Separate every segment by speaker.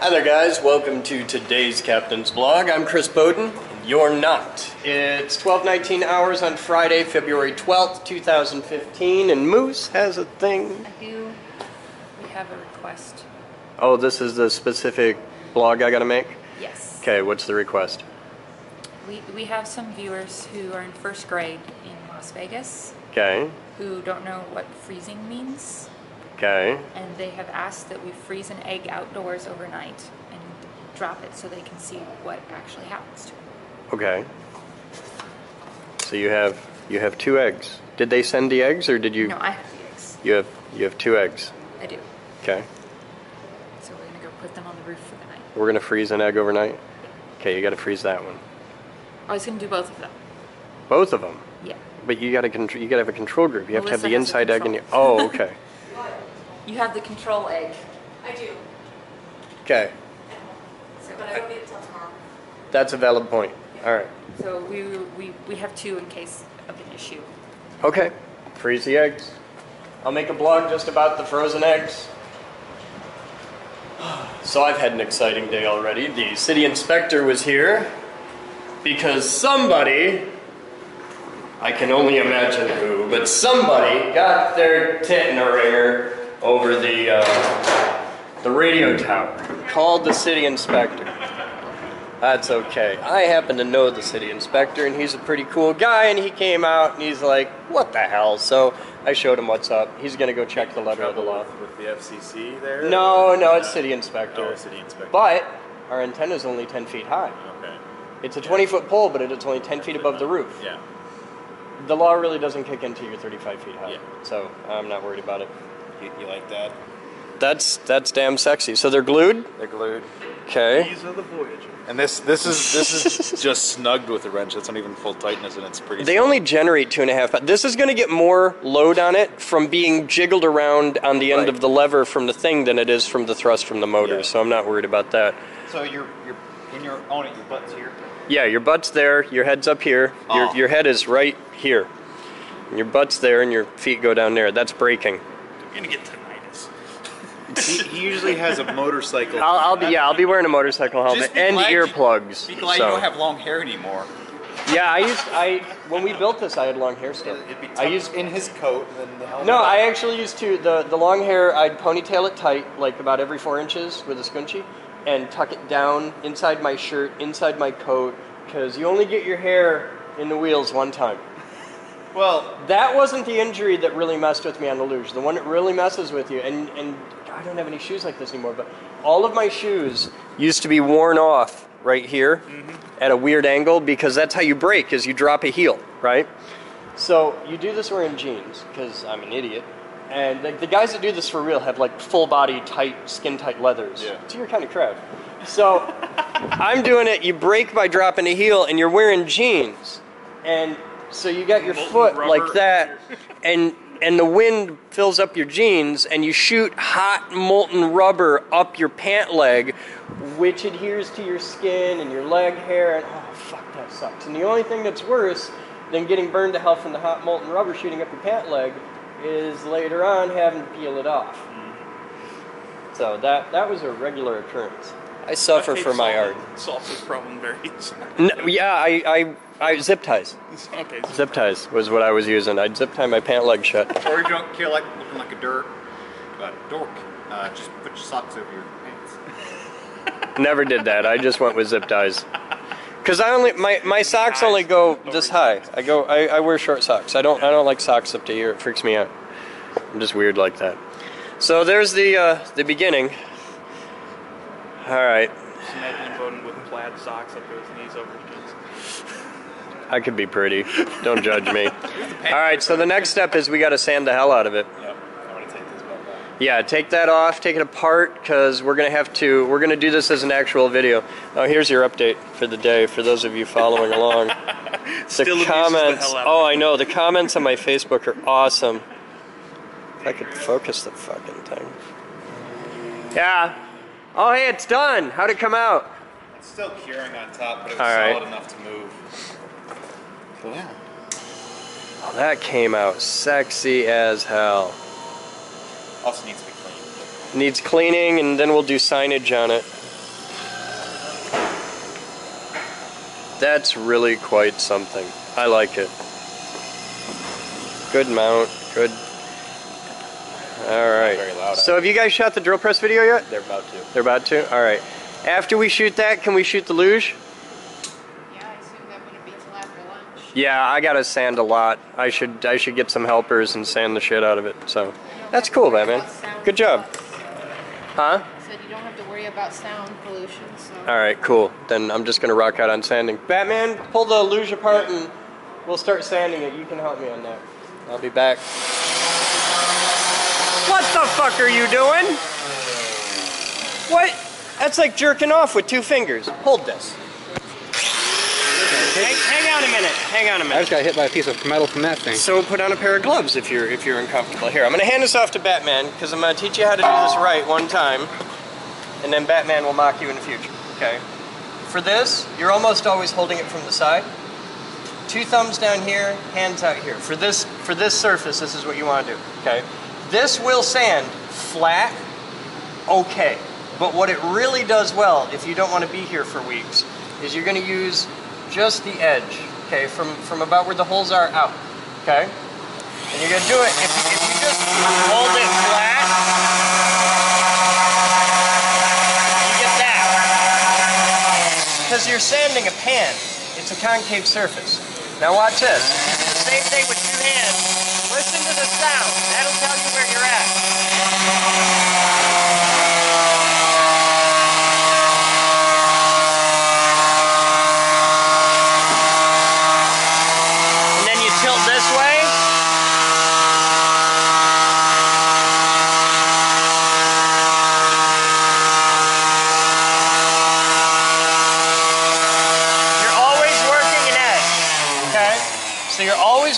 Speaker 1: Hi there guys, welcome to today's Captain's Blog. I'm Chris Boden, and you're not. It's 12:19 hours on Friday, February 12th, 2015, and Moose has a thing.
Speaker 2: I do. We have a request.
Speaker 1: Oh, this is the specific blog I gotta make?
Speaker 2: Yes.
Speaker 1: Okay, what's the request?
Speaker 2: We have some viewers who are in first grade in Las Vegas
Speaker 1: Okay,
Speaker 2: who don't know what freezing means,
Speaker 1: okay.
Speaker 2: and they have asked that we freeze an egg outdoors overnight and drop it so they can see what actually happens to it.
Speaker 1: Okay. So you have 2 eggs. Did they send the eggs or did you?
Speaker 2: No, I have the eggs.
Speaker 1: You have 2 eggs.
Speaker 2: I do.
Speaker 1: Okay.
Speaker 2: So we're gonna go put them on the roof for the night.
Speaker 1: We're gonna freeze an egg overnight? Okay, you gotta freeze that one.
Speaker 2: I was gonna do both of them.
Speaker 1: Both of them?
Speaker 2: Yeah.
Speaker 1: But you gotta have a control group. You have to have
Speaker 2: Melissa
Speaker 1: the
Speaker 2: has a
Speaker 1: inside egg and you.
Speaker 2: control.
Speaker 1: Oh, okay.
Speaker 2: You have the control egg.
Speaker 3: I do,
Speaker 1: Okay,
Speaker 3: but I don't need it till tomorrow.
Speaker 1: that's a valid point. All right.
Speaker 2: So we have 2 in case of an issue.
Speaker 1: Okay, freeze the eggs. I'll make a blog just about the frozen eggs. So I've had an exciting day already. The city inspector was here because somebody, I can only imagine who, but somebody got their tit in a ringer over the radio tower. Called the city inspector. That's okay. I happen to know the city inspector, and he's a pretty cool guy, and he came out, and he's like, what the hell? So I showed him what's up. He's going to go check the letter of the law.
Speaker 4: With the FCC there?
Speaker 1: No, it's city inspector.
Speaker 4: Oh, city inspector.
Speaker 1: But our antenna's only 10 feet high.
Speaker 4: Okay.
Speaker 1: It's a 20-foot pole, but it's only 10 feet above the roof.
Speaker 4: Yeah.
Speaker 1: The law really doesn't kick in until you're 35 feet high.
Speaker 4: Yeah.
Speaker 1: So I'm not worried about it.
Speaker 4: You like that?
Speaker 1: That's damn sexy. So they're glued?
Speaker 4: They're glued.
Speaker 1: Okay.
Speaker 4: These are the Voyager. And this is just snugged with a wrench. That's not even full tightness, and it's pretty.
Speaker 1: They only generate 2.5 pounds. This is going to get more load on it from being jiggled around on the end of the lever from the thing than it is from the thrust from the motor.
Speaker 4: Yeah.
Speaker 1: So I'm not worried about that.
Speaker 5: So you're in your own it, your butt's here.
Speaker 1: Yeah, your butt's there, your head's up here, your head is right here. And your butt's there and your feet go down there. That's braking.
Speaker 4: You're gonna get tinnitus. he usually has a motorcycle.
Speaker 1: I'll be wearing a motorcycle helmet and earplugs.
Speaker 5: Be glad you don't have long hair anymore.
Speaker 1: Yeah, when we built this, I had long hair still.
Speaker 5: It'd be tough in his coat and then the helmet.
Speaker 1: No, I actually used to the long hair. I'd ponytail it tight, like about every 4 inches with a scrunchie, and tuck it down inside my shirt, inside my coat, because you only get your hair in the wheels one time.
Speaker 5: Well,
Speaker 1: that wasn't the injury that really messed with me on the luge. The one that really messes with you, and I don't have any shoes like this anymore, but all of my shoes used to be worn off right here at a weird angle because that's how you brake, is you drop a heel, right? So you do this wearing jeans, because I'm an idiot, and the guys that do this for real have like full body tight, skin tight leathers. Yeah. It's your kind of crowd. So I'm doing it, you brake by dropping a heel and you're wearing jeans. And so you got your foot like that and the wind fills up your jeans and you shoot hot molten rubber up your pant leg, which adheres to your skin and your leg hair, and oh fuck, that sucks. And the only thing that's worse than getting burned to hell from the hot molten rubber shooting up your pant leg is later on having to peel it off. So that was a regular occurrence. I suffer for my art.
Speaker 4: Solve this problem very easily.
Speaker 1: No, yeah, I zip ties.
Speaker 4: Okay.
Speaker 1: Zip ties was what I was using. I'd zip tie my pant leg shut.
Speaker 5: or you don't feel like looking like a dork. Just put your socks over your pants.
Speaker 1: Never did that. I just went with zip ties. Cause my socks only go this high. I wear short socks. I don't like socks up to here. It freaks me out. I'm just weird like that. So there's the beginning. All right.
Speaker 4: Just imagine Boden with plaid socks up to his knees over his jeans.
Speaker 1: I could be pretty. Don't judge me. All right. So the next step is we got to sand the hell out of it.
Speaker 4: Yep. I want to take this back off.
Speaker 1: Yeah, take that off, take it apart, because we're gonna do this as an actual video. Oh, here's your update for the day for those of you following along. The comments. I know the comments on my Facebook are awesome. If I could focus the fucking thing. Yeah. Oh, hey, it's done. How'd it come out?
Speaker 5: It's still curing on top, but it was
Speaker 1: solid
Speaker 5: enough to move. So yeah.
Speaker 1: Oh, that came out sexy as hell.
Speaker 5: Also needs to be cleaned.
Speaker 1: Needs cleaning, and then we'll do signage on it. That's really quite something. I like it. Good mount, good. All right.
Speaker 4: Very loud,
Speaker 1: So have you guys shot the drill press video yet?
Speaker 4: They're about to.
Speaker 1: They're about to? All right. After we shoot that, can we shoot the luge?
Speaker 2: Yeah, I assume that wouldn't be till after lunch.
Speaker 1: Yeah, I gotta sand a lot. I should get some helpers and sand the shit out of it. So that's cool, Batman. Good job. Huh?
Speaker 2: Said you don't have to worry about sound pollution. So.
Speaker 1: All right, cool. Then I'm just gonna rock out on sanding. Batman, pull the luge apart and we'll start sanding it. You can help me on that. I'll be back. What the fuck are you doing? What? That's like jerking off with 2 fingers. Hold this. Hang on a minute. Hang on a minute.
Speaker 6: I just got hit by a piece of metal from that thing.
Speaker 1: So put on a pair of gloves if you're uncomfortable. Here, I'm gonna hand this off to Batman because I'm gonna teach you how to do this right one time, and then Batman will mock you in the future. Okay. For this, you're almost always holding it from the side. 2 thumbs down here, hands out here. For this surface, this is what you want to do. Okay. This will sand flat, okay. But what it really does well, if you don't want to be here for weeks, is you're going to use just the edge, okay, from about where the holes are out, okay? And you're going to do it, if you just hold it flat, you get that. Because you're sanding a pan, it's a concave surface. Now watch this. You do the same thing with 2 hands. Listen to the sound. That'll tell you where you're at.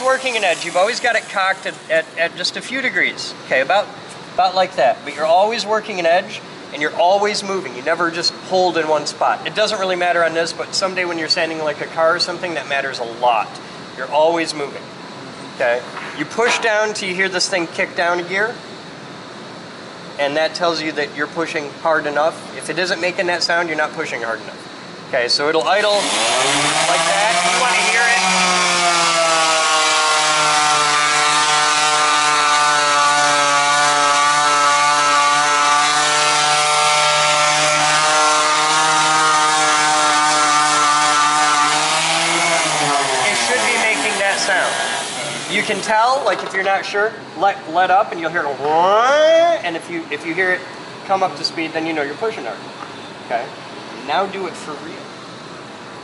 Speaker 1: Working an edge, you've always got it cocked at just a few degrees, okay, about like that, but you're always working an edge and you're always moving. You never just hold in one spot. It doesn't really matter on this, but someday when you're sanding like a car or something, that matters a lot. You're always moving, okay? You push down till you hear this thing kick down a gear, and that tells you that you're pushing hard enough. If it isn't making that sound, you're not pushing hard enough. Okay, so it'll idle like that. You want to hear it. You can tell, like if you're not sure, let up and you'll hear it, and if you hear it come up to speed, then you know you're pushing hard. Okay? Now do it for real.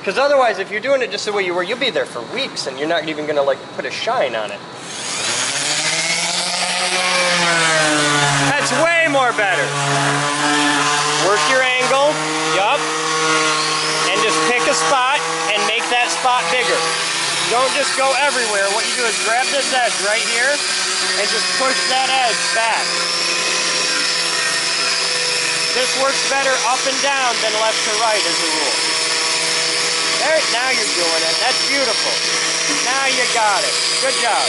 Speaker 1: Because otherwise, if you're doing it just the way you were, you'll be there for weeks and you're not even gonna like put a shine on it. That's way more better. Work your angle, yup, and just pick a spot and make that spot bigger. Don't just go everywhere. What you do is grab this edge right here and just push that edge back. This works better up and down than left to right as a rule. There, now you're doing it. That's beautiful. Now you got it. Good job.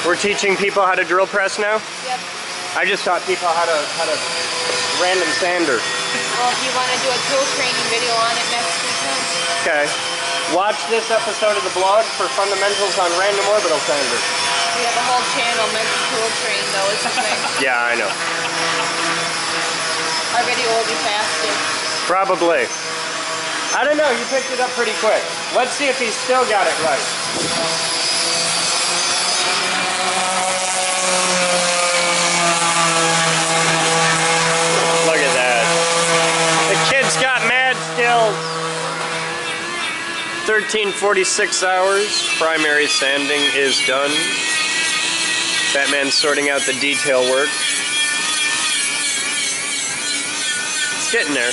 Speaker 1: We're teaching people how to drill press now?
Speaker 2: Yep.
Speaker 1: I just taught people how to random sander.
Speaker 2: Well, if you want to do a tool training video on it next weekend.
Speaker 1: Okay. Watch this episode of the blog for fundamentals on random orbital sander.
Speaker 2: We have a whole channel meant to tool train though, is the thing.
Speaker 1: Yeah, I know.
Speaker 2: Our video will be faster.
Speaker 1: Probably. I don't know, you picked it up pretty quick. Let's see if he's still got it right. Look at that. The kid's got mad skills. 13:46 hours. Primary sanding is done. Batman's sorting out the detail work. It's getting there.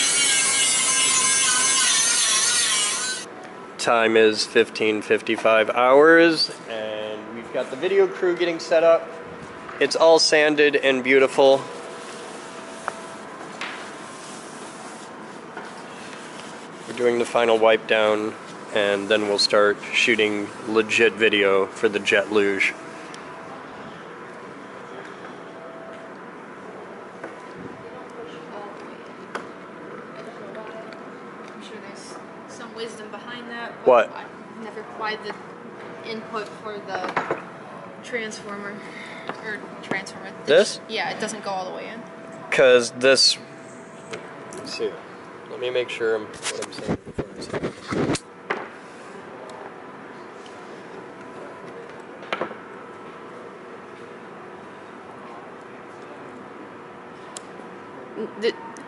Speaker 1: Time is 15:55 hours, and we've got the video crew getting set up. It's all sanded and beautiful. We're doing the final wipe down, and then we'll start shooting legit video for the jet luge.
Speaker 7: I'm sure there's some wisdom behind that. But
Speaker 1: What?
Speaker 7: I've never applied the input for the transformer.
Speaker 1: This?
Speaker 7: Yeah, it doesn't go all the way in.
Speaker 1: Because this... Let's see. Let me make sure what I'm saying before I say this.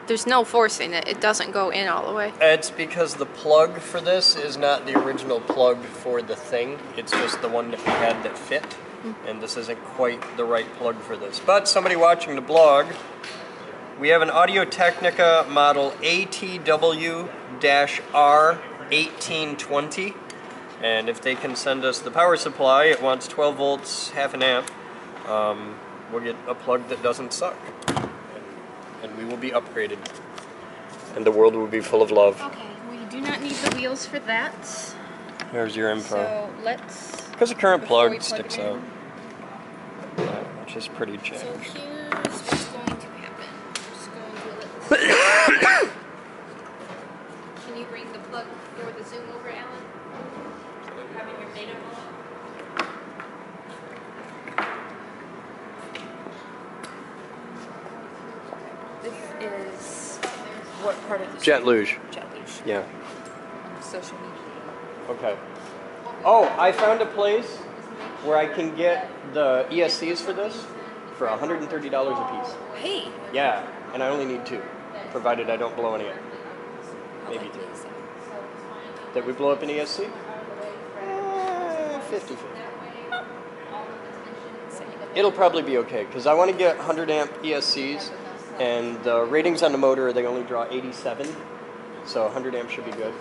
Speaker 7: There's no forcing it. It doesn't go in all the way.
Speaker 1: It's because the plug for this is not the original plug for the thing. It's just the one that we had that fit. And this isn't quite the right plug for this. But somebody watching the blog, we have an Audio-Technica model ATW-R1820. And if they can send us the power supply, it wants 12 volts, half an amp. We'll get a plug that doesn't suck. And we will be upgraded. And the world will be full of love.
Speaker 7: Okay, we do not need the wheels for that.
Speaker 1: There's your info.
Speaker 7: So let's...
Speaker 1: Because the current
Speaker 7: before
Speaker 1: plug
Speaker 7: we plug
Speaker 1: sticks
Speaker 7: it in.
Speaker 1: out. Which is pretty
Speaker 7: So
Speaker 1: changed.
Speaker 7: here's what's going to happen. We're just going to Can you bring the plug for the zoom over, Alan?
Speaker 3: Having your data roll.
Speaker 2: This is what part of the
Speaker 1: Jet luge.
Speaker 2: Jet luge.
Speaker 1: Yeah.
Speaker 2: Social media.
Speaker 1: Okay. Oh, I found a place where I can get the ESCs for this for $130 a piece.
Speaker 2: Hey.
Speaker 1: Yeah, and I only need 2, provided I don't blow any up.
Speaker 2: How
Speaker 1: Maybe
Speaker 2: likely
Speaker 1: 3.
Speaker 2: is that?
Speaker 1: Did we blow up an ESC? 50-50. It'll probably be okay, because I want to get 100 amp ESCs, and the ratings on the motor, they only draw 87, so 100 amp should be good.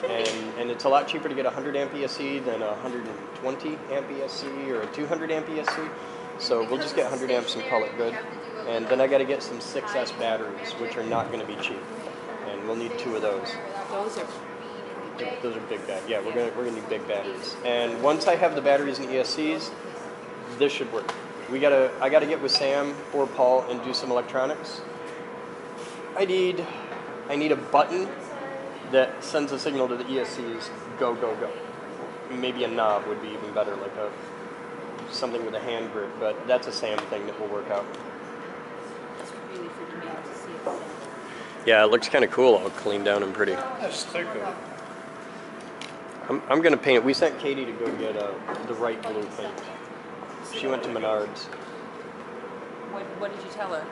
Speaker 1: And it's a lot cheaper to get a 100 amp ESC than a 120 amp ESC or a 200 amp ESC. So we'll just get 100 amps and call it good. And then I got to get some 6S batteries, which are not going to be cheap. And we'll need 2 of those. Those are big batteries. Yeah, we're gonna need big batteries. And once I have the batteries and ESCs, this should work. I gotta get with Sam or Paul and do some electronics. I need a button that sends a signal to the ESCs, go, go, go. Maybe a knob would be even better, like something with a hand grip, but that's a Sam thing that will work out.
Speaker 2: It's really freaking me out to see it.
Speaker 1: Yeah, it looks kind of cool, all clean down and pretty.
Speaker 4: That's so cool.
Speaker 1: I'm gonna paint it. We sent Katie to go get the right blue paint. She went to Menards.
Speaker 2: What did you tell her?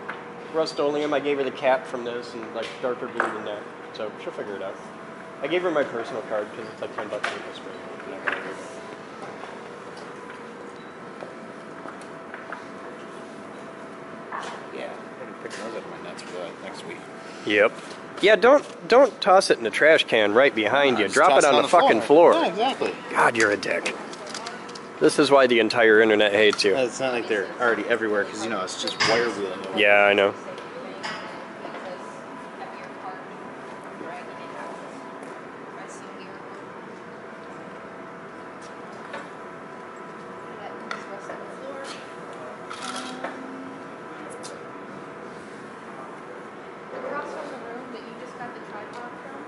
Speaker 1: Rust-Oleum, I gave her the cap from this and like darker blue than that. So she'll figure it out. I gave her my personal card because it's like $10 in this spray.
Speaker 5: Yeah, I'm picking those out of my nuts for next week.
Speaker 1: Yep. Yeah, don't toss it in the trash can right behind you.
Speaker 5: Just
Speaker 1: Drop
Speaker 5: toss
Speaker 1: it on the fucking floor.
Speaker 5: Yeah, exactly.
Speaker 1: God, you're a dick. This is why the entire internet hates you.
Speaker 5: It's not like they're already everywhere because, it's just wire wheeling.
Speaker 1: Yeah, I know.
Speaker 7: Across from the room that you just got the tripod from,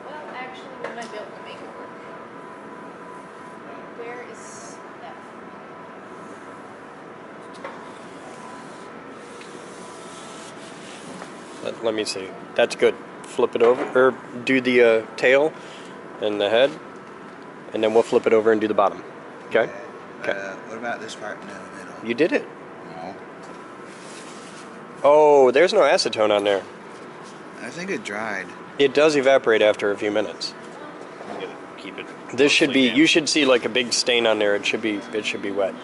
Speaker 7: well, actually, we might be able to make it work. Where is that?
Speaker 1: Let me see. That's good. Flip it over, or do the tail and the head, and then we'll flip it over and do the bottom. Okay? Okay.
Speaker 8: What about this part in the middle?
Speaker 1: You did it.
Speaker 8: No.
Speaker 1: Oh, there's no acetone on there.
Speaker 8: I think it dried.
Speaker 1: It does evaporate after a few minutes.
Speaker 5: I'm going to keep it.
Speaker 1: This should be,
Speaker 5: mostly damp.
Speaker 1: you should see like a big stain on there. It should be wet.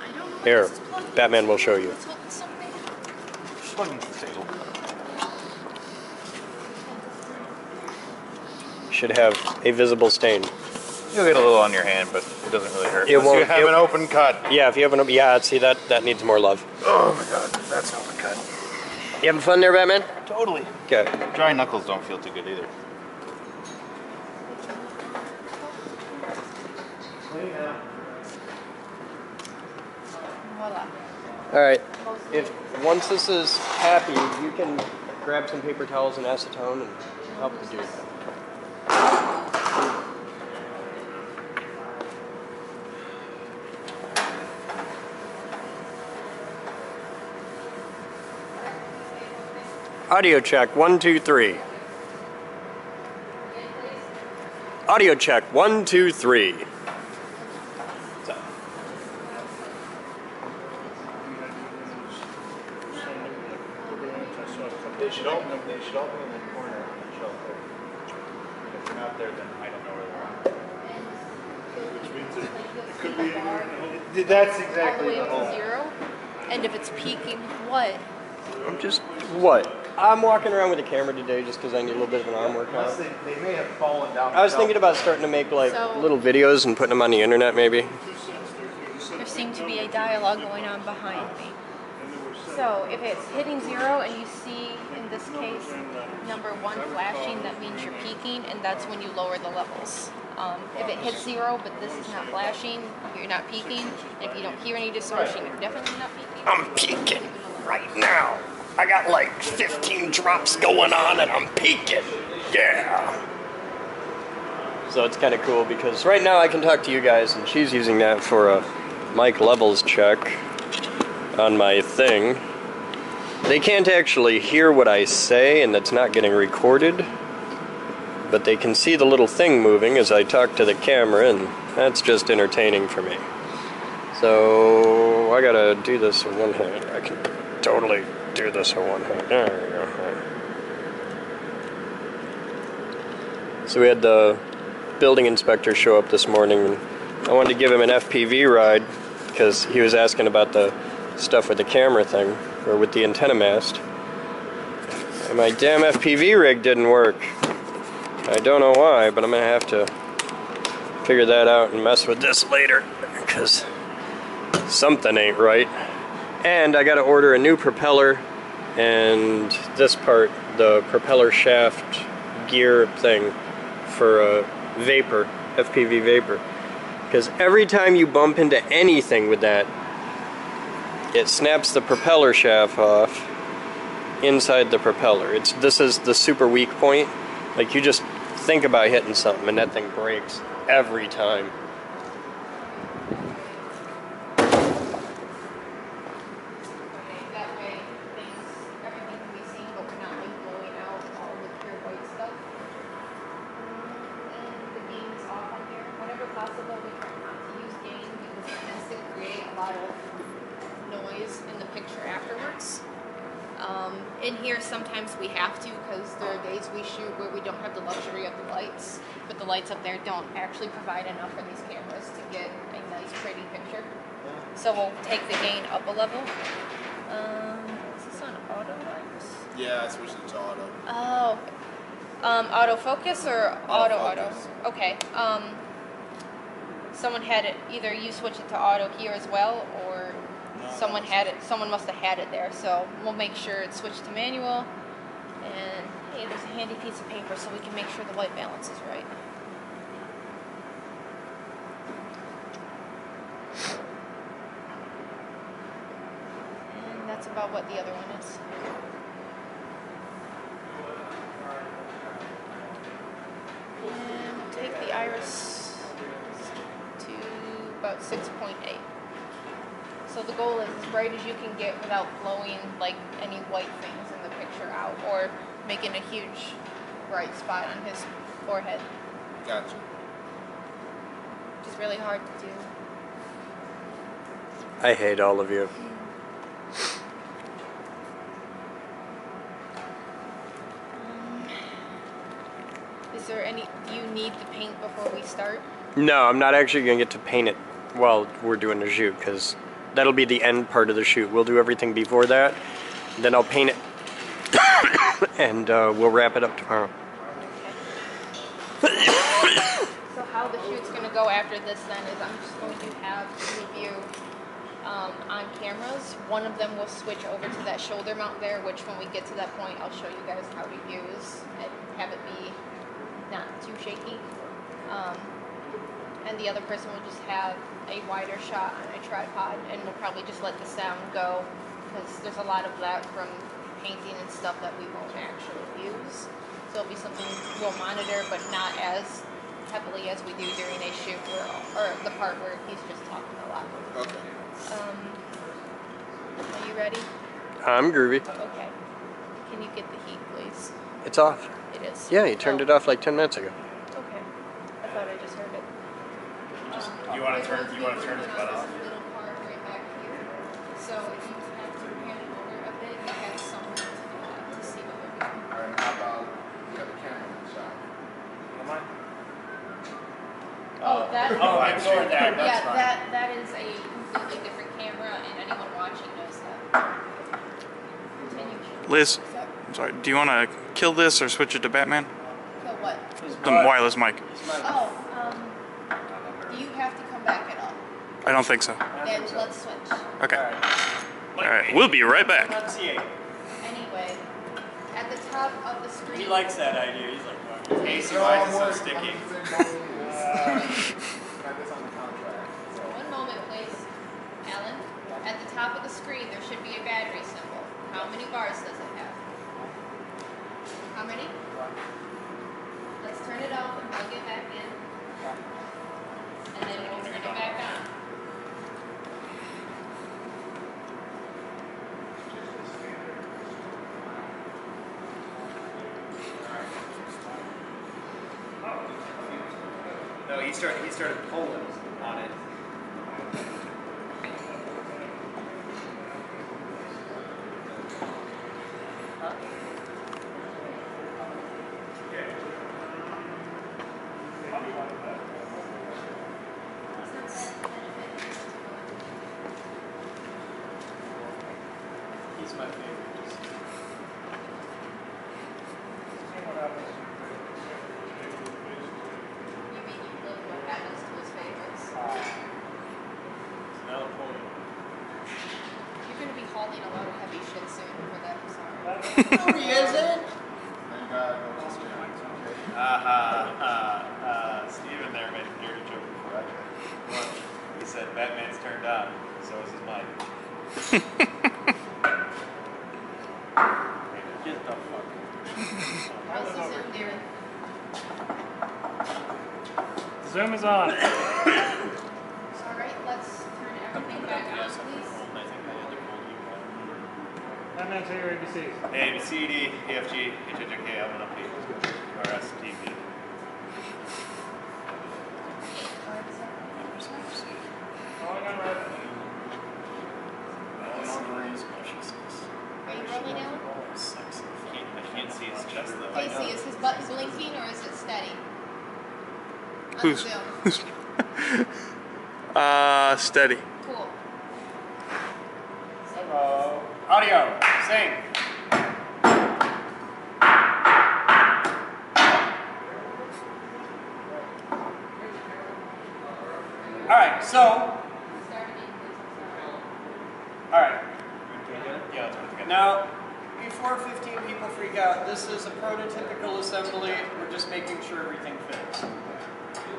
Speaker 1: Here, Batman will show you.
Speaker 5: Just plug into the table.
Speaker 1: Should have a visible stain.
Speaker 4: You'll get a little on your hand, but it doesn't really hurt.
Speaker 1: It
Speaker 4: Unless
Speaker 1: won't-
Speaker 4: you have
Speaker 1: it-
Speaker 4: an open cut.
Speaker 1: Yeah, if you have an, yeah, see that needs more love.
Speaker 4: Oh my god, that's an open cut.
Speaker 1: You having fun there, Batman?
Speaker 4: Totally.
Speaker 1: Okay.
Speaker 5: Dry knuckles don't feel too good either.
Speaker 7: Voila.
Speaker 1: All right. If once this is happy, you can grab some paper towels and acetone and help the dude. Audio check, 1, 2, 3. Audio check, 1, 2, 3.
Speaker 4: They should all be in the corner on the shelf there. And if they're not there, then I don't know where they're at. Which means it could be anywhere. That's
Speaker 7: All the
Speaker 4: exactly
Speaker 7: way
Speaker 4: the
Speaker 7: up to
Speaker 4: whole.
Speaker 7: 0. And if it's peaking, what?
Speaker 1: I'm just, what? I'm walking around with a camera today just because I need a little bit of an arm workout.
Speaker 4: Unless they may have fallen down.
Speaker 1: I was thinking about starting to make like
Speaker 7: So-
Speaker 1: little videos and putting them on the internet maybe.
Speaker 7: There seemed to be a dialogue going on behind me. So if it's hitting 0 and you see, in this case, number 1 flashing, that means you're peaking, and that's when you lower the levels. If it hits 0, but this is not flashing, you're not peaking. And if you don't hear any distortion, you're definitely not peaking.
Speaker 1: I'm peaking right now. I got like 15 drops going on and I'm peaking. Yeah. So it's kind of cool because right now I can talk to you guys and she's using that for a mic levels check on my thing. They can't actually hear what I say and that's not getting recorded, but they can see the little thing moving as I talk to the camera, and that's just entertaining for me. So I gotta do this in one hand. I can totally do this in one hand. There we go. So we had the building inspector show up this morning, and I wanted to give him an FPV ride because he was asking about the stuff with the camera thing, or with the antenna mast. And my damn FPV rig didn't work. I don't know why, but I'm gonna have to figure that out and mess with this later because something ain't right. And I gotta order a new propeller and this part, the propeller shaft gear thing for a Vapor, FPV Vapor. Because every time you bump into anything with that, it snaps the propeller shaft off inside the propeller. This is the super weak point. Like, you just think about hitting something and that thing breaks every time.
Speaker 7: That way, everything can be seen, but we're not like blowing out all the pure white stuff. And the gain is off on here. Whenever possible, we try not to use gain because it tends to create a lot of noise in the picture afterwards. In here, sometimes we have to because there are days we shoot where we don't have the luxury of the lights, but the lights up there don't actually provide enough for these cameras to get a nice, pretty picture. So we'll take the gain up a level. Is this on auto lines?
Speaker 5: Yeah, I switched it to auto.
Speaker 7: Oh. Autofocus or auto? Okay. Someone had it, either you switch it to auto here as well, or someone had it, someone must have had it there. So we'll make sure it's switched to manual. And hey, there's a handy piece of paper so we can make sure the white balance is right. And that's about what the other one is. And we'll take the iris to about 6.8. So the goal is as bright as you can get without blowing like any white things in the picture out or making a huge bright spot on his forehead.
Speaker 5: Gotcha.
Speaker 7: Which is really hard to do.
Speaker 1: I hate all of you.
Speaker 7: Is there any, do you need the paint before we start?
Speaker 1: No, I'm not actually going to get to paint it while we're doing the shoot because that'll be the end part of the shoot. We'll do everything before that, then I'll paint it, and we'll wrap it up tomorrow.
Speaker 7: Okay. So how the shoot's going to go after this then is I'm just going to have two of you on cameras. One of them will switch over to that shoulder mount there, which when we get to that point, I'll show you guys how to use and have it be not too shaky. And and the other person will just have a wider shot on a tripod, and we'll probably just let the sound go, because there's a lot of that from painting and stuff that we won't actually use. So it'll be something we'll monitor, but not as heavily as we do during a shoot or the part where he's just talking a lot.
Speaker 8: Okay.
Speaker 7: Are you ready?
Speaker 1: I'm groovy.
Speaker 7: Okay. Can you get the heat, please?
Speaker 1: It's off.
Speaker 7: It is.
Speaker 1: Yeah, you turned it off like 10 minutes ago.
Speaker 7: Okay. I thought I just heard it.
Speaker 5: You want to turn his butt off?
Speaker 7: Little part right back here. So if you have to hand it over a bit, you have someone to see what we're doing.
Speaker 8: Alright, how about the other camera in the shot?
Speaker 5: Am I?
Speaker 7: Oh, that.
Speaker 5: Oh, I ignored that. That's
Speaker 7: Yeah,
Speaker 5: fine.
Speaker 7: that is a completely different camera, and anyone watching knows that. Continue.
Speaker 9: Liz,
Speaker 7: What's up?
Speaker 9: I'm sorry, do you want to kill this or switch it to Batman?
Speaker 7: So what?
Speaker 9: The wireless mic.
Speaker 7: Oh, do you have to come back at all?
Speaker 9: I don't think so.
Speaker 7: Then let's switch.
Speaker 9: Okay. Alright, we'll be right back.
Speaker 1: Enunciate.
Speaker 7: Anyway, at the top of the screen.
Speaker 1: He likes that idea. He's like, fuck it.
Speaker 5: AC, why is it so sticky?
Speaker 8: Got this on the contract. So.
Speaker 7: One moment, please. Alan, at the top of the screen, there should be a battery symbol. How many bars does it have? How many? Let's turn it off and plug it back in. And then we'll turn it back on.
Speaker 5: No, he started pulling on it.
Speaker 1: He's my favorite.
Speaker 7: You mean you look what happens to his favorites?
Speaker 1: Now pulling.
Speaker 7: You're going to be hauling a lot of heavy shit soon for that, I'm sorry.
Speaker 1: No, he isn't.
Speaker 8: Thank God.
Speaker 5: Steven there made a dirty joke before I did. He said Batman's turned on, so is his mic.
Speaker 1: Get the fuck.
Speaker 7: How's the Zoom doing?
Speaker 4: Zoom is on.
Speaker 7: All right, let's turn everything back on, please.
Speaker 4: Batman, say your ABCs.
Speaker 5: A, B, C, D, E, F, G, H, I, J, K, L, M, N, P, R, S, T, V.
Speaker 4: Calling on red.
Speaker 7: Are you rolling, Alan?
Speaker 5: I can't see his chest though.
Speaker 7: Casey, is his button blinking or is it steady? On
Speaker 9: Who's-
Speaker 7: Zoom.
Speaker 9: Steady.
Speaker 7: Cool.
Speaker 1: Hello. Audio. Sing. All right. So. All right.
Speaker 5: Yeah, that's what it's got.
Speaker 1: Now, before 15 people freak out, this is a prototypical assembly. We're just making sure everything fits.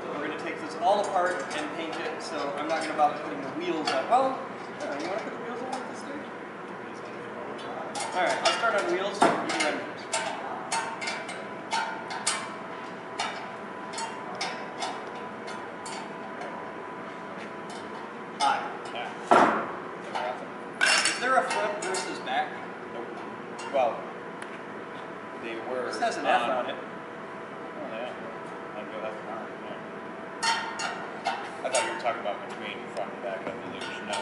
Speaker 1: We're going to take this all apart and paint it, so I'm not going to bother putting the wheels on. Well, yeah, you want to put the wheels on at this stage? Alright, I'll start on wheels. You can run. Hi.
Speaker 5: Yeah.
Speaker 1: Is there a front versus back?
Speaker 5: Nope. Well, they were.
Speaker 1: This has an F on it.
Speaker 5: Oh, yeah. I'd go F on it, yeah. I thought you were talking about between front and back of the luge. No.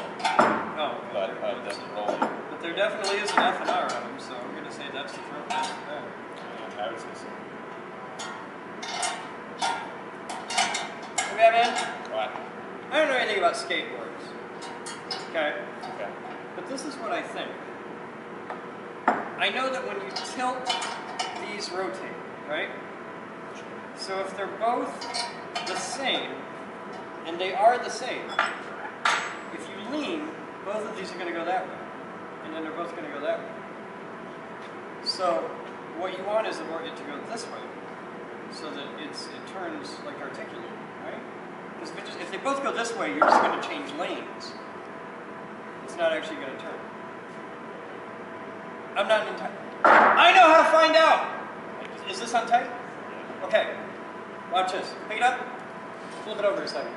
Speaker 1: Oh,
Speaker 5: But it doesn't roll.
Speaker 1: but there definitely is an F and R on them, so I'm going to say that's the front, that's the back.
Speaker 5: I would say so.
Speaker 1: Okay, man.
Speaker 5: What?
Speaker 1: I don't know anything about skateboards. Okay?
Speaker 5: Okay.
Speaker 1: But this is what I think. I know that when you tilt, these rotate, right? So if they're both the same, and they are the same, if you lean, both of these are going to go that way. And then they're both going to go that way. So what you want is it to go this way, so that it turns like articulated, right? Because if it they both go this way, you're just going to change lanes. It's not actually going to turn. I'm not entirely... I know how to find out! Is this on tight? Okay. Watch this. Pick it up. Flip it over a second.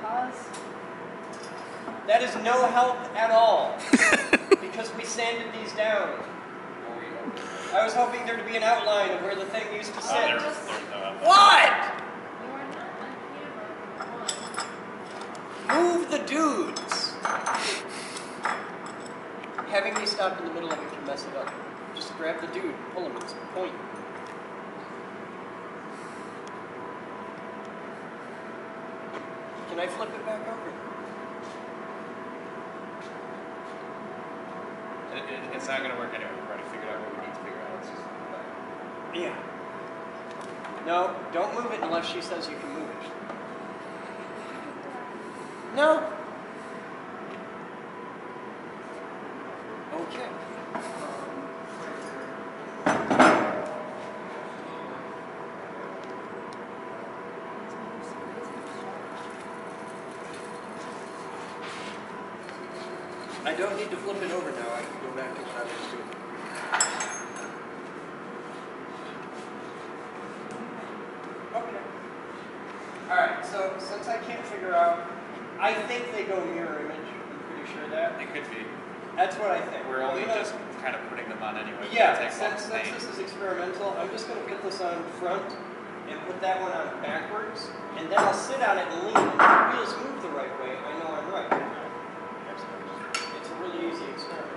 Speaker 7: Pause.
Speaker 1: That is no help at all. Because we sanded these down. I was hoping there to be an outline of where the thing used to sit.
Speaker 5: There's no outline.
Speaker 1: What?
Speaker 7: You are not on camera.
Speaker 1: Move the dudes. Having me stop in the middle of it can mess it up. Just grab the dude, pull him, it's a point. Can I flip it back over?
Speaker 5: It's not going to work anyway. We've already figured out what we need to figure out. It's just
Speaker 1: Yeah. No, don't move it unless she says you can move it. No. Okay. I don't need to flip it over now. I can go back to what I was doing. Okay. Alright, so since I can't figure out, I think they go mirror image. I'm pretty sure that.
Speaker 5: They could be.
Speaker 1: That's what I think.
Speaker 5: We're only just kind of putting them on anyway.
Speaker 1: Yeah,
Speaker 5: Take
Speaker 1: since
Speaker 5: one
Speaker 1: this is experimental, I'm just going to put this on front and put that one on backwards, and then I'll sit on it and lean. And if the wheels move the right way, I know I'm right. It's a really easy experiment.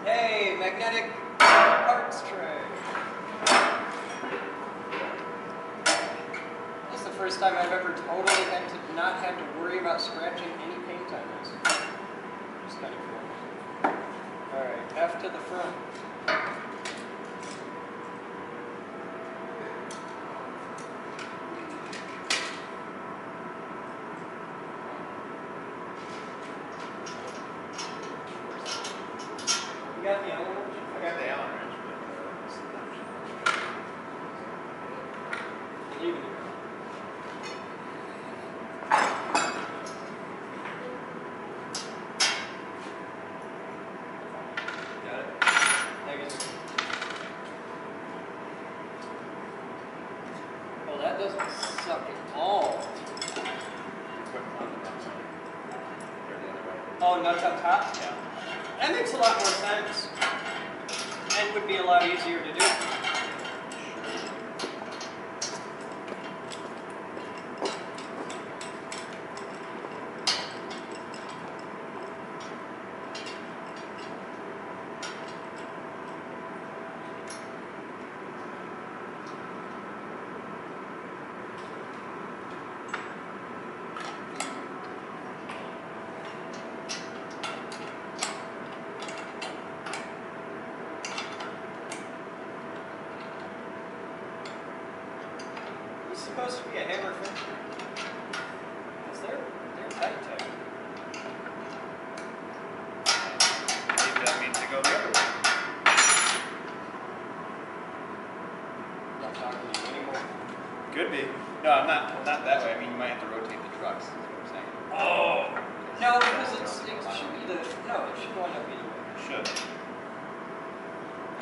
Speaker 1: Hey, magnetic parts tray. This is the first time I've ever totally had to not have to worry about scratching any paint on this. Just kind of cool. Alright, F to the front. You got the Allen wrench?
Speaker 5: I got the Allen wrench, but
Speaker 1: Leave it. Got it? Negative. Well, that doesn't suck at all.
Speaker 5: put them on the wrong side. They're the other way.
Speaker 1: Oh, nuts up top?
Speaker 5: Yeah.
Speaker 1: That makes a lot more sense. And would be a lot easier to do. It's supposed to be a hammer fixture. Because they're tight.
Speaker 5: Maybe that means to go the other way.
Speaker 1: I'm not talking to you anymore.
Speaker 5: Could be. No, I'm not that way. I mean, you might have to rotate the trucks, is what I'm saying.
Speaker 1: Oh! No, because it should be the, no, it should wind up either way.
Speaker 5: It should.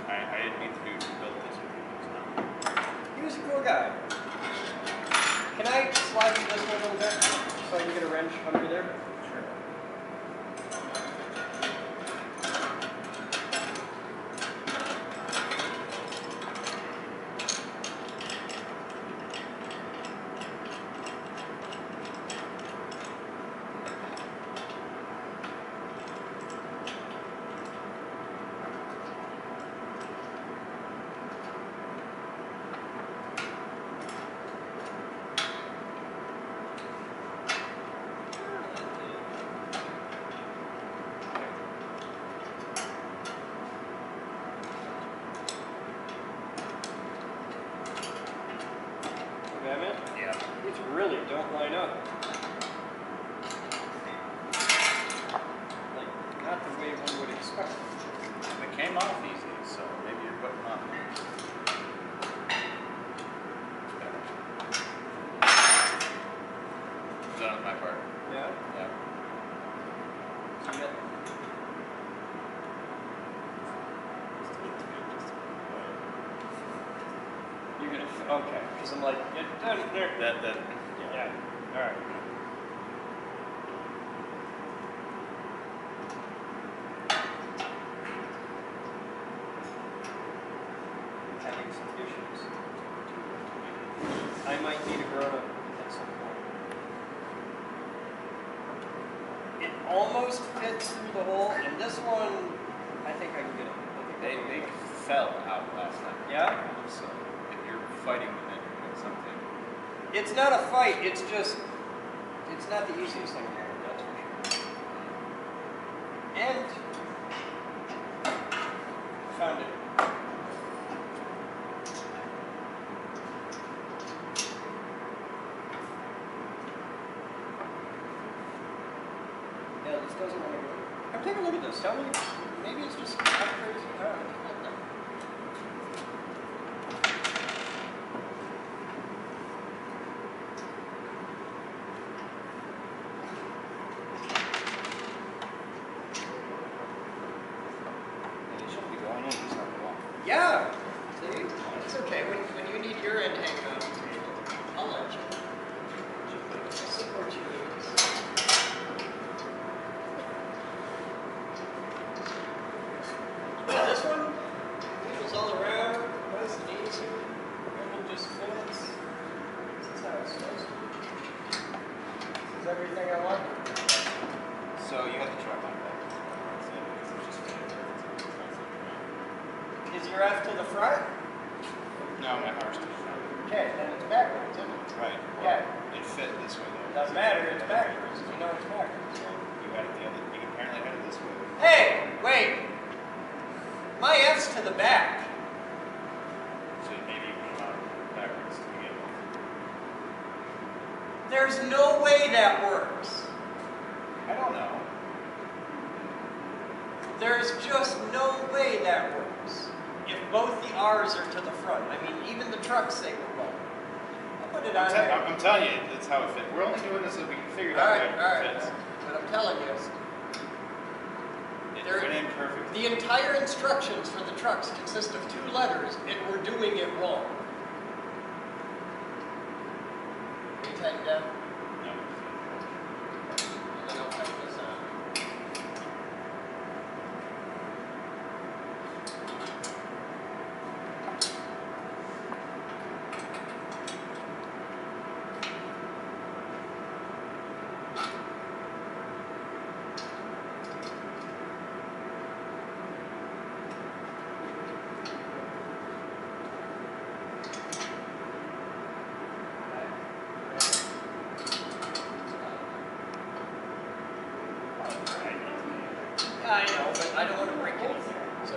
Speaker 5: I didn't mean to do build this with you. It's not.
Speaker 1: He was a cool guy. Can I slide you this one a little bit so I can get a wrench under there?
Speaker 5: Sure.
Speaker 1: Batman?
Speaker 5: Yeah.
Speaker 1: These really don't line up. Like, not the way one would expect.
Speaker 5: They came off easy, so maybe you're putting them on.
Speaker 1: You're gonna, okay, because I'm like, there. Yeah, all right. Having some issues. I might need a grown-up at some point. It almost fits through the hole, and this one, I think I can get it.
Speaker 5: They fell out last time.
Speaker 1: Yeah?
Speaker 5: So if you're fighting with it or something.
Speaker 1: It's not a fight, it's just, it's not the easiest thing to learn, that's for sure. And, found it. Yeah, this doesn't want to go. Come take a look at this, tell me, maybe it's just not crazy. All right, look at that.
Speaker 5: And it shouldn't be going in, it's not wall.
Speaker 1: Yeah, see, it's okay. When you need your end hanging out, I'll let you. I'll support you. This one wheels all around, nice and easy. Everything just fits. This is how it's supposed to be. This is everything I want.
Speaker 5: So you have the truck on back.
Speaker 1: Is your F to the front?
Speaker 5: No, my R's to the front.
Speaker 1: Okay, then it's backwards, isn't it?
Speaker 5: Right.
Speaker 1: Yeah.
Speaker 5: It fit this way though.
Speaker 1: Doesn't matter, it's backwards. You know it's backwards.
Speaker 5: You had it the other. You apparently had it this way.
Speaker 1: Hey, wait. My F's to the back.
Speaker 5: So maybe you put it on backwards to begin with.
Speaker 1: There's no way that works.
Speaker 5: I don't know.
Speaker 1: There's just no way that works. If both the R's are to the front. I mean, even the trucks say we're wrong. I'll put it on there.
Speaker 5: I'm telling you, that's how it fits. We're only doing this so we can figure it
Speaker 1: All
Speaker 5: out
Speaker 1: right,
Speaker 5: how
Speaker 1: all
Speaker 5: it
Speaker 1: right.
Speaker 5: fits.
Speaker 1: But I'm telling you,
Speaker 5: It went in perfect.
Speaker 1: the entire instructions for the trucks consist of 2 letters, and we're doing it wrong. Can you tighten down?
Speaker 5: No.
Speaker 1: And then I'll tighten this on. I know, but I don't want to break anything, so.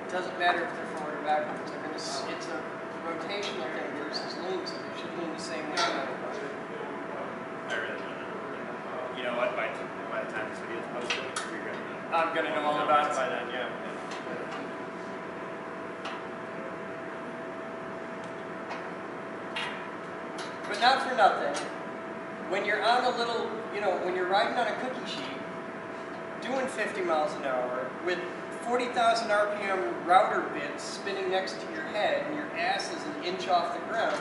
Speaker 1: It doesn't matter if they're forward or backwards. They're gonna, it's a rotational thing versus lean, so they should lean the same way.
Speaker 5: I really don't know. You know what? By the time this video is posted, you're gonna know.
Speaker 1: I'm gonna know all about it by then, yeah. But not for nothing, when you're on a little, when you're riding on a cookie sheet, doing 50 miles an hour with 40,000 RPM router bits spinning next to your head and your ass is an inch off the ground,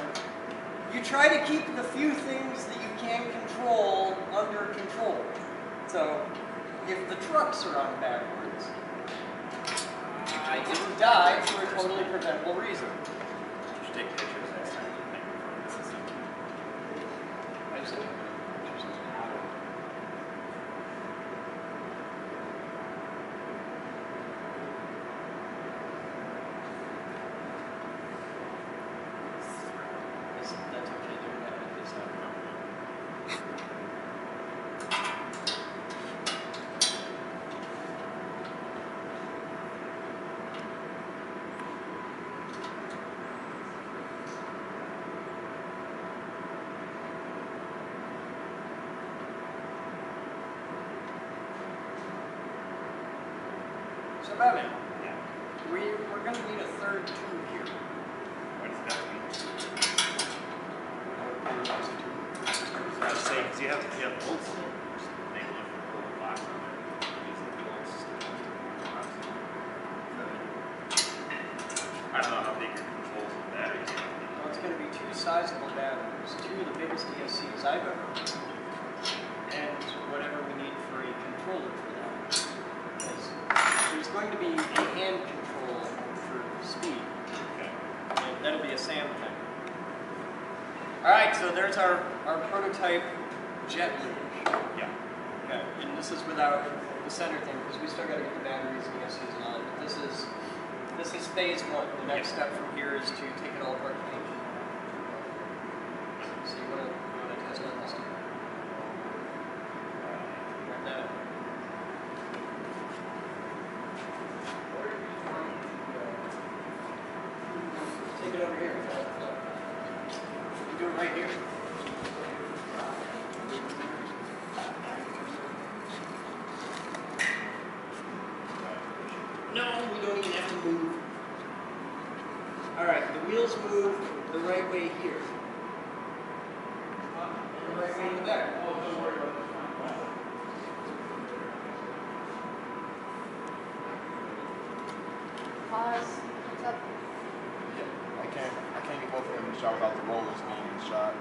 Speaker 1: you try to keep the few things that you can control under control. So, if the trucks are on backwards, I didn't die for a totally preventable reason.
Speaker 5: Just take pictures next time you make performances.
Speaker 1: I just took pictures. That's okay, they're not at this time. So Batman, we're going to need a third tube here.
Speaker 5: What does that mean? I was saying, because you have bolts in there. They look for a little box on there. These are the bolts. I don't know how big your controls of batteries are.
Speaker 1: Well, it's going to be 2 sizable batteries, 2 of the biggest ESCs I've ever made, and whatever we need for a controller for that. Because there's going to be a hand control for speed,
Speaker 5: Okay.
Speaker 1: and that'll be a SAM thing. Alright, so there's our prototype jet luge.
Speaker 5: Yeah.
Speaker 1: Okay, and this is without the center thing, because we still got to get the batteries and ESCs and all that, but this is phase 1. The next step from here is to take it all apart and paint it. So you want to test out this stuff? Right now. Take it over here. You do it right here. No, we don't even have to move. Alright, the wheels move the right way here. And the right way in the back.
Speaker 7: Pause. What's up?
Speaker 8: I can't get both of them in the shot without the rollers being in the shot.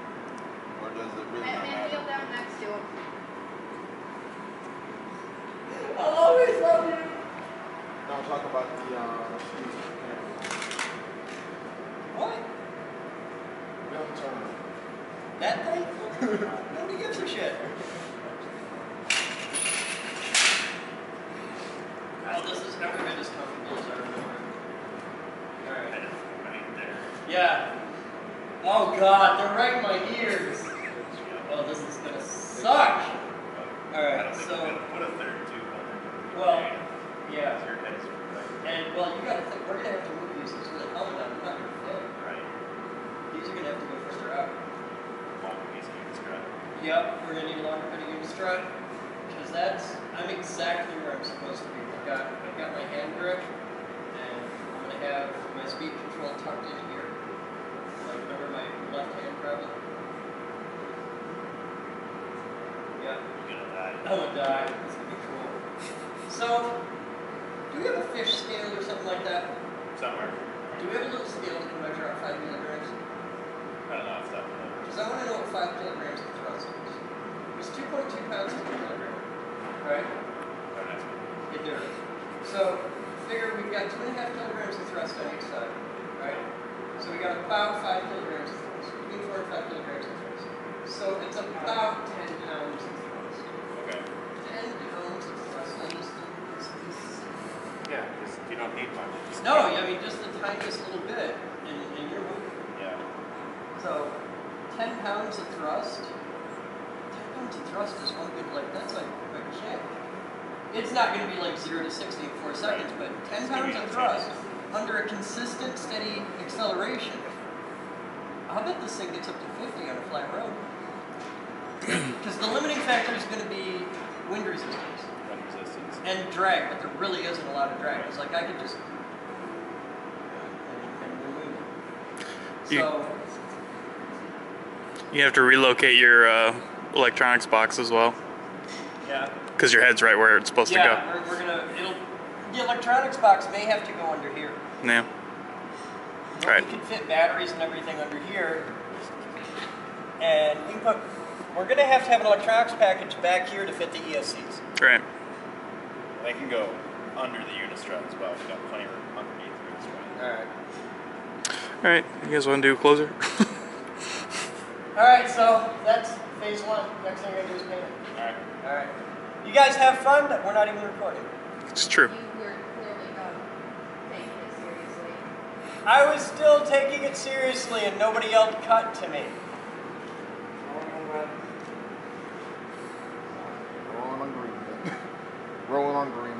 Speaker 8: Or does it really not
Speaker 7: Man,
Speaker 8: matter?
Speaker 7: wheel down next to him.
Speaker 1: I'll always love you!
Speaker 8: No, I'm talking about the camera.
Speaker 1: What?
Speaker 8: Film turn.
Speaker 1: That thing? Nobody gives a shit. Oh, this is never been as comfortable as I remember. Alright.
Speaker 5: Right there.
Speaker 1: Yeah. Oh god, they're right in my ears. Oh, this is gonna suck.
Speaker 5: I
Speaker 1: Alright,
Speaker 5: don't think
Speaker 1: so,
Speaker 5: we're going to put a third tube on there.
Speaker 1: well,
Speaker 5: Because
Speaker 1: yeah.
Speaker 5: your head is right.
Speaker 1: And, well, you gotta think, we're gonna have to move these with the helmet on, they're not gonna fit.
Speaker 5: Right.
Speaker 1: These are gonna have to go further out.
Speaker 5: Longer piece of unit strut.
Speaker 1: Yep, we're gonna need a longer bit of unit strut, because I'm exactly where I'm supposed to be. I've got my hand grip, and I'm gonna have my speed control tucked in here, like over my left hand probably. Yeah,
Speaker 5: You're going to die.
Speaker 1: I'm gonna die. It's gonna be cool. So, do we have a fish scale or something like that?
Speaker 5: Somewhere.
Speaker 1: Do we have a little scale that can measure out 5 kilograms?
Speaker 5: I don't know if that's
Speaker 1: Because I want to know what 5 kilograms of thrust is. It's 2.2 pounds per kilogram, right? It does. So, figure we've got 2.5 kilograms of thrust on each side, right? So we got about 5 kilograms of thrust, between 4 and 5 kilograms of thrust. So it's about 10 pounds of thrust.
Speaker 5: Okay.
Speaker 1: 10 pounds of thrust on this thing.
Speaker 5: Yeah, because you don't need much. Just
Speaker 1: No, I mean just the tiniest little bit in your movement.
Speaker 5: Yeah.
Speaker 1: So 10 pounds of thrust. 10 pounds of thrust is one good, like that's like a kick. It's not going to be like 0 to 60 in 4 seconds, but 10 pounds of thrust under a consistent, steady acceleration. I'll bet this thing gets up to 50 on a flat road. Because the limiting factor is going to be wind resistance.
Speaker 5: Wind resistance.
Speaker 1: And drag, but there really isn't a lot of drag. It's like I could just and remove it. So
Speaker 9: You have to relocate your electronics box as well,
Speaker 1: yeah.
Speaker 9: because your head's right where it's supposed
Speaker 1: Yeah, we're gonna the electronics box may have to go under here.
Speaker 9: to go. Yeah.
Speaker 1: But
Speaker 9: Right.
Speaker 1: we can fit batteries and everything under here. And we're gonna have to have an electronics package back here to fit the ESCs.
Speaker 9: Right.
Speaker 5: They can go under the unit strut as well. We've got plenty of room underneath the unit strut.
Speaker 1: Alright.
Speaker 9: All right. You guys want to do a closer?
Speaker 1: Alright, so that's phase 1. Next thing we're gonna do is paint it.
Speaker 5: Alright.
Speaker 1: Alright. You guys have fun, but we're not even recording.
Speaker 9: It's true.
Speaker 7: You were clearly not taking it seriously.
Speaker 1: I was still taking it seriously and nobody yelled cut to me.
Speaker 8: Rolling on green. Rolling on green.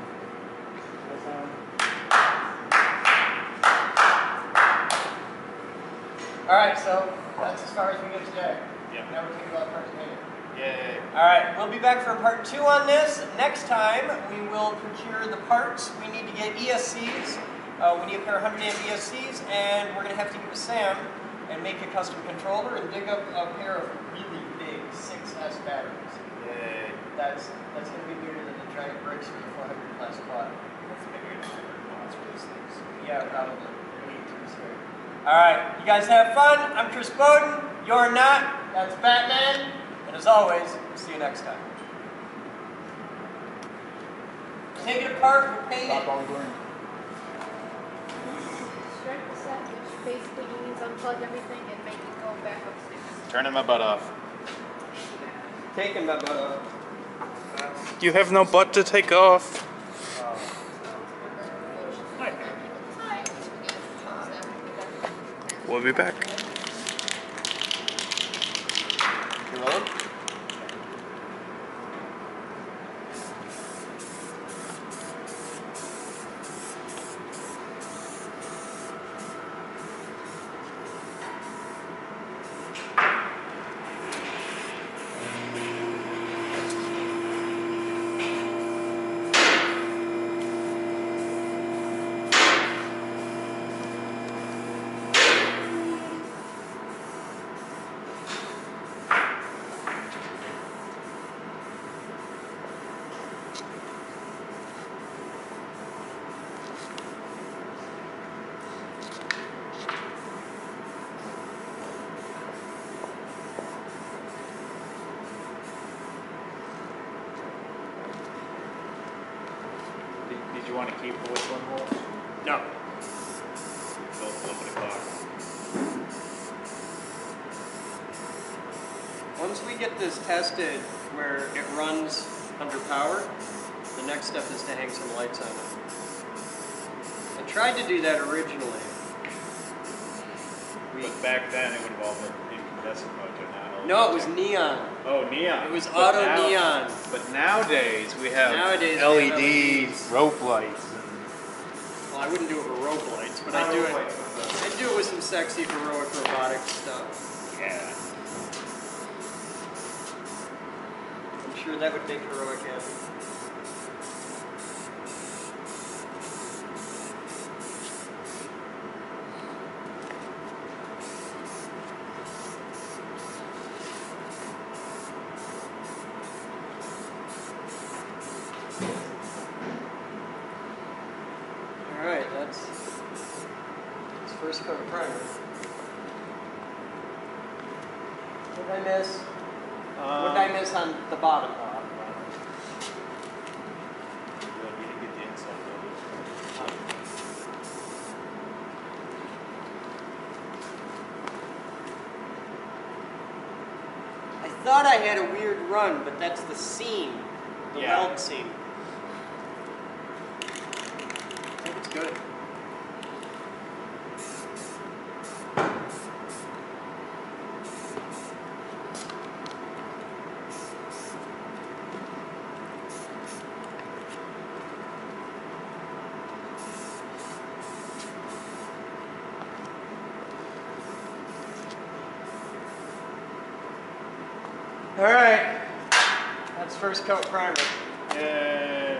Speaker 1: Alright, so that's as far as we get today.
Speaker 5: Yeah.
Speaker 1: Now we're thinking about part 2 painting.
Speaker 5: Yay.
Speaker 1: Alright, we'll be back for part 2 on this. Next time, we will procure the parts. We need to get ESCs we need a pair of 100 amp VSCs, and we're going to have to get with Sam and make a custom controller and dig up a pair of really big 6S batteries.
Speaker 5: Yay.
Speaker 1: That's going to be bigger than the giant bricks for the 400 class quad.
Speaker 5: That's maybe $100 for these things.
Speaker 1: Yeah, probably. Way too scary. All right, you guys have fun. I'm Chris Boden. You're not. That's Batman. And as always, we'll see you next time. Take it apart and paint it.
Speaker 7: Strike the set, which basically means unplug everything and make it go back upstairs.
Speaker 5: Turning my butt off.
Speaker 1: Taking my butt off.
Speaker 9: You have no butt to take off. We'll be back.
Speaker 1: You rolling?
Speaker 5: Did you want to keep the whistling hole?
Speaker 1: No.
Speaker 5: Built a little bit of box.
Speaker 1: Once we get this tested where it runs under power, the next step is to hang some lights on it. I tried to do that originally.
Speaker 5: But back then it would have all been incandescent motor.
Speaker 1: No, it was neon.
Speaker 5: Oh, neon.
Speaker 1: It was
Speaker 5: But
Speaker 1: auto
Speaker 5: now-
Speaker 1: neon.
Speaker 5: But nowadays we have
Speaker 1: Nowadays we have
Speaker 5: LEDs, rope lights.
Speaker 1: Well, I wouldn't do it with rope lights, but I'd do it. I'd do it with some sexy heroic robotic stuff.
Speaker 5: Yeah.
Speaker 1: I'm sure that would make heroic happy. Alright, that's first coat of primer. What did I miss? What did I miss on the bottom?
Speaker 5: You didn't get the inside building.
Speaker 1: I thought I had a weird run, but that's the seam. The
Speaker 5: Yeah.
Speaker 1: weld seam. I think it's good. All right, that's first coat primer.
Speaker 5: Yeah.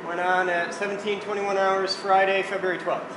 Speaker 1: Went on at 17:21 hours Friday, February 12th.